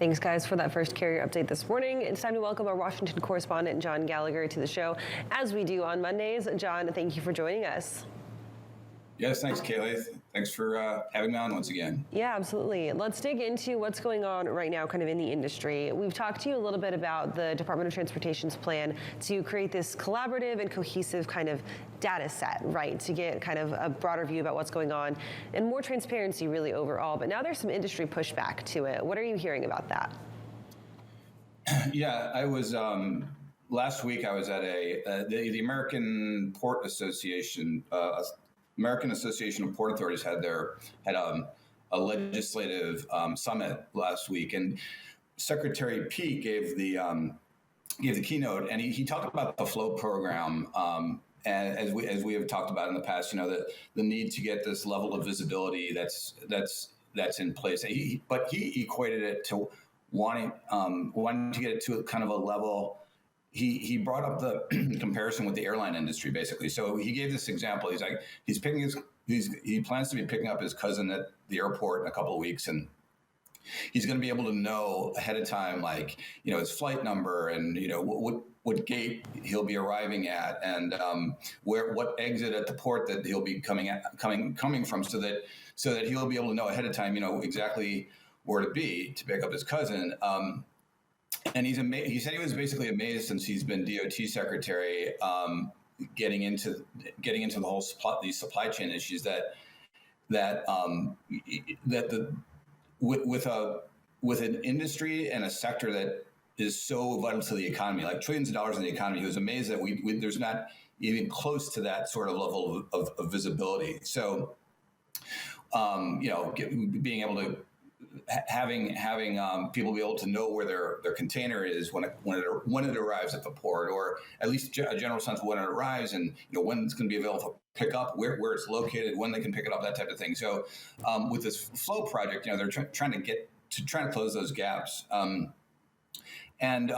Thanks, guys, for that first carrier update this morning. It's time to welcome our Washington correspondent, John Gallagher, to the show, as we do on Mondays. John, thank you for joining us. Yes, thanks, Kaylee. Thanks for having me on once again. Yeah, absolutely. Let's dig into what's going on right now kind of in the industry. We've talked to you a little bit about the Department of Transportation's plan to create this collaborative and cohesive kind of data set, right, to get kind of a broader view about what's going on and more transparency really overall. But now there's some industry pushback to it. What are you hearing about that? Yeah, I was last week. I was at the American Port Association. American Association of Port Authorities had a legislative summit last week, and Secretary Peake gave the keynote, and he talked about the FLOW program, and as we have talked about in the past, the need to get this level of visibility that's in place. But he equated it to wanting to get it to kind of a level. He brought up the comparison with the airline industry, basically. So he gave this example. He's like, he plans to be picking up his cousin at the airport in a couple of weeks, and he's going to be able to know ahead of time, like, his flight number and, what gate he'll be arriving at, and what exit at the port that he'll be coming from, so that he'll be able to know ahead of time, exactly where to be to pick up his cousin. And he's amazed. He said he was basically amazed since he's been DOT secretary, getting into the whole these supply chain issues with an industry and a sector that is so vital to the economy, like trillions of dollars in the economy. He was amazed that there's not even close to that sort of level of visibility. So, being able to having people be able to know where their container is when it arrives at the port, or at least a general sense of when it arrives, and when it's going to be available for pickup, where it's located, when they can pick it up, that type of thing. So with this FLOW project, they're trying to close those gaps. As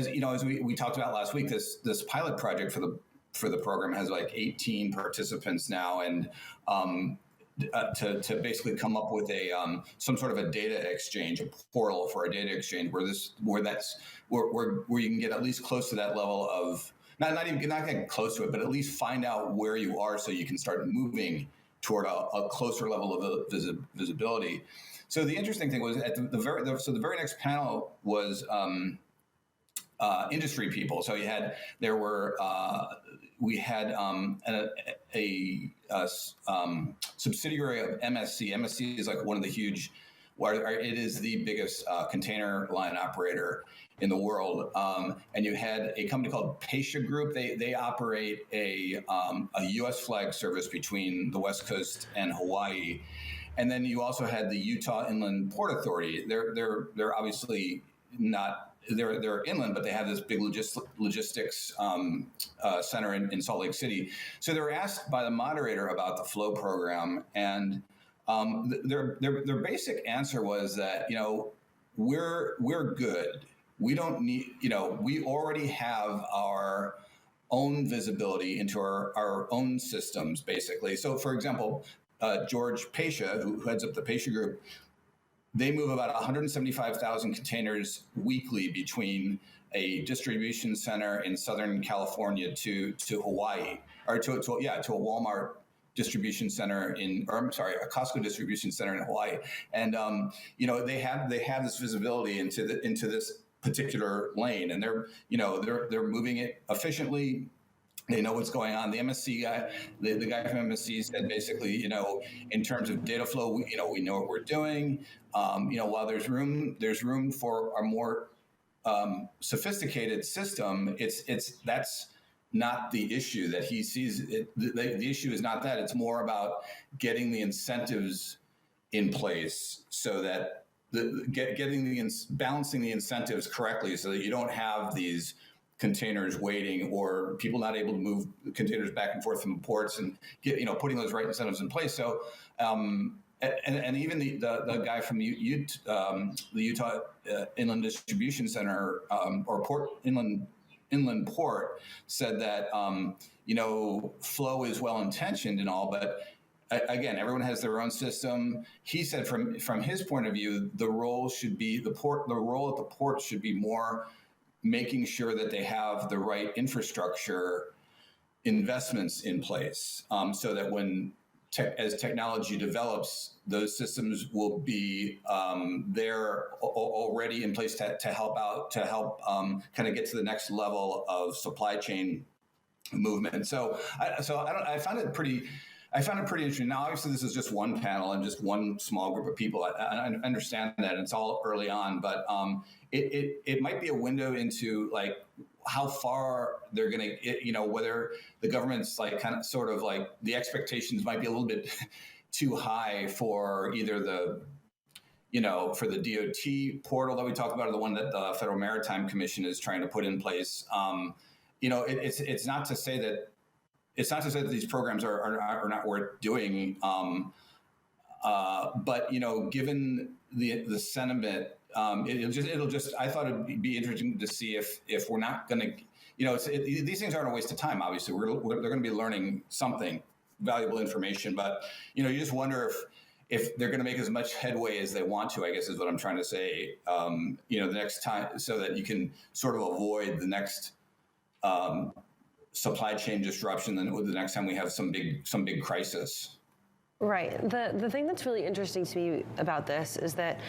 we talked about last week, this pilot project for the program has like 18 participants now, and to basically come up with some sort of a data exchange, a portal for a data exchange where you can get at least close to that level of not getting close to it, but at least find out where you are, so you can start moving toward a closer level of visibility. So the interesting thing was at the very next panel was industry people. So we had a subsidiary of MSC. MSC is like one of the huge, it is the biggest container line operator in the world. And you had a company called Pasha Group. They operate a U.S. flag service between the West Coast and Hawaii. And then you also had the Utah Inland Port Authority. They're obviously not. They're inland, but they have this big logistics center in Salt Lake City. So they were asked by the moderator about the FLOW program, and their basic answer was that we're good. We don't need we already have our own visibility into our own systems, basically. So, for example, George Pasha, who heads up the Pasha Group, they move about 175,000 containers weekly between a distribution center in Southern California to Hawaii, or to a Walmart distribution center a Costco distribution center in Hawaii. And they have this visibility into this particular lane, and they're moving it efficiently. They know what's going on. The MSC guy, the guy from MSC said basically, in terms of data flow, we know what we're doing. While there's room for a more sophisticated system, that's not the issue that he sees. The issue is not that. It's more about getting the incentives in place so that balancing the incentives correctly, so that you don't have these containers waiting, or people not able to move containers back and forth from ports, and putting those right incentives in place. So, and even the guy from the Utah Inland Distribution Center or Port Inland Port said that FLOW is well intentioned and all, but again, everyone has their own system. He said from his point of view, the role should be the role at the port should be more making sure that they have the right infrastructure investments in place, so that as technology develops, those systems will be there already in place to help out, to help kind of get to the next level of supply chain movement. So I found it pretty interesting. Now, obviously, this is just one panel and just one small group of people. I understand that, and it's all early on, but it might be a window into like how far they're going to, whether the government's like kind of sort of like the expectations might be a little bit too high for either for the DOT portal that we talked about, or the one that the Federal Maritime Commission is trying to put in place. It's not to say that these programs are not worth doing, but given the sentiment, it'll just. I thought it'd be interesting to see if we're not going to, these things aren't a waste of time. Obviously, they're going to be learning something valuable information, but you just wonder if they're going to make as much headway as they want to. I guess is what I'm trying to say. The next time, so that you can sort of avoid the next supply chain disruption than the next time we have some big crisis. Right. The thing that's really interesting to me about this is that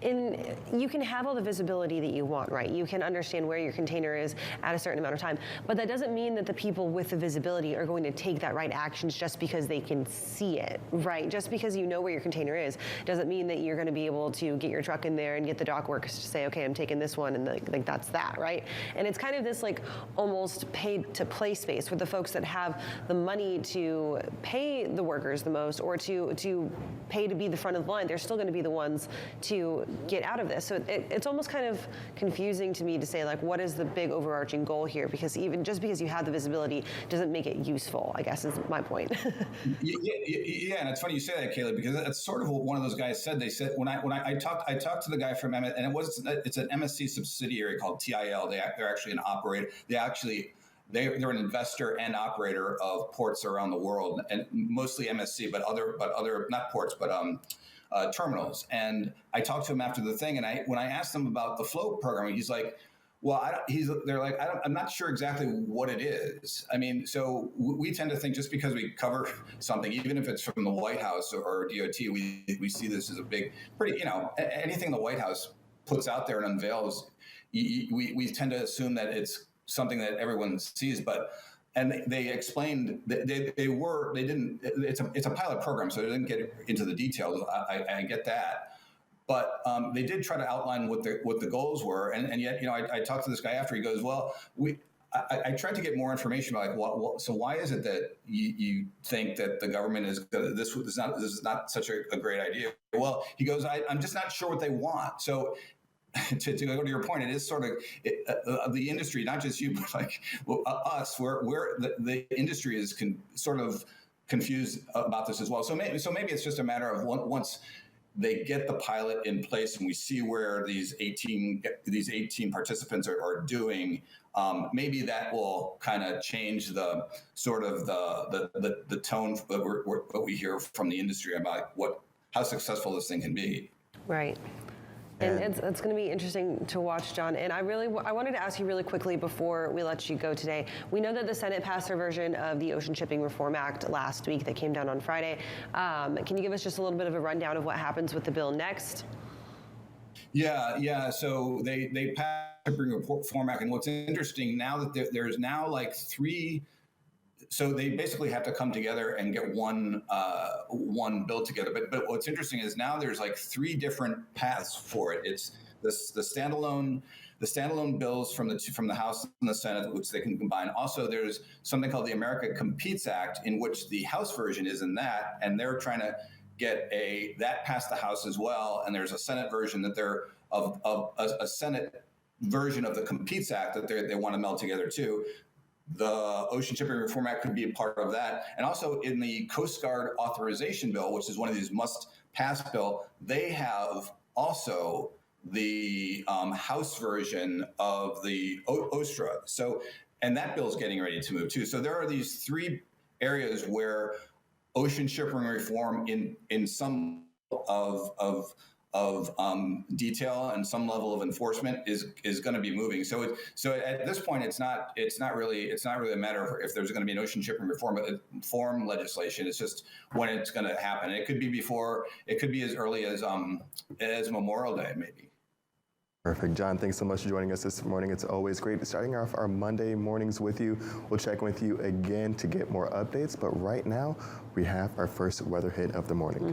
you can have all the visibility that you want, right? You can understand where your container is at a certain amount of time, but that doesn't mean that the people with the visibility are going to take that right actions just because they can see it, right? Just because you know where your container is doesn't mean that you're going to be able to get your truck in there and get the dock workers to say, okay, I'm taking this one, and like that's that, right? And it's kind of this like almost paid to play space where the folks that have the money to pay the workers the most, or to pay to be the front of the line, they're still going to be the ones to get out of this. So it's almost kind of confusing to me to say, like, what is the big overarching goal here? Because even just because you have the visibility doesn't make it useful, I guess is my point. Yeah, and it's funny you say that, Kayla, because that's sort of what one of those guys said. They said when I talked to the guy from MS, and it's an MSC subsidiary called TIL. They're actually an operator. They're an investor and operator of ports around the world, and mostly MSC, but other not ports, but terminals. And I talked to him after the thing, and when I asked him about the float program, he's like, "Well, I'm not sure exactly what it is." I mean, so we tend to think just because we cover something, even if it's from the White House or DOT, we see this as a big, pretty, anything the White House puts out there and unveils, we tend to assume that it's something that everyone sees, and they explained that they didn't. It's a pilot program, so they didn't get into the details. I get that, but they did try to outline what the goals were, and yet I talked to this guy after. He goes, well, I tried to get more information about like so why is it that you think that the government is this is not such a great idea? Well, he goes, I'm just not sure what they want. So. To go to your point, it is sort of the industry, not just you, but like us. Where the industry is sort of confused about this as well. So maybe it's just a matter of once they get the pilot in place and we see where these 18 participants are doing, maybe that will kind of change the sort of the tone that what we hear from the industry about how successful this thing can be. Right. And it's going to be interesting to watch, John. And I wanted to ask you really quickly before we let you go today. We know that the Senate passed their version of the Ocean Shipping Reform Act last week that came down on Friday. Can you give us just a little bit of a rundown of what happens with the bill next? Yeah. So they passed the Shipping Reform Act, and what's interesting now that there's now like three. So they basically have to come together and get one bill together. But what's interesting is now there's like three different paths for it. It's the standalone bills from the House and the Senate, which they can combine. Also, there's something called the America Competes Act, in which the House version is in that, and they're trying to get that passed the House as well. And there's a Senate version that they're of a Senate version of the Competes Act that they want to meld together too. The Ocean Shipping Reform Act could be a part of that. And also in the Coast Guard Authorization Bill, which is one of these must-pass bill, they have also the House version of the OSTRA. So, and that bill is getting ready to move too. So there are these three areas where ocean shipping reform in some of detail and some level of enforcement is going to be moving. So at this point, it's not really a matter of if there's going to be an ocean shipping reform legislation. It's just when it's going to happen. It could be before. It could be as early as Memorial Day, maybe. Perfect. John, thanks so much for joining us this morning. It's always great starting off our Monday mornings with you. We'll check with you again to get more updates, but right now we have our first weather hit of the morning.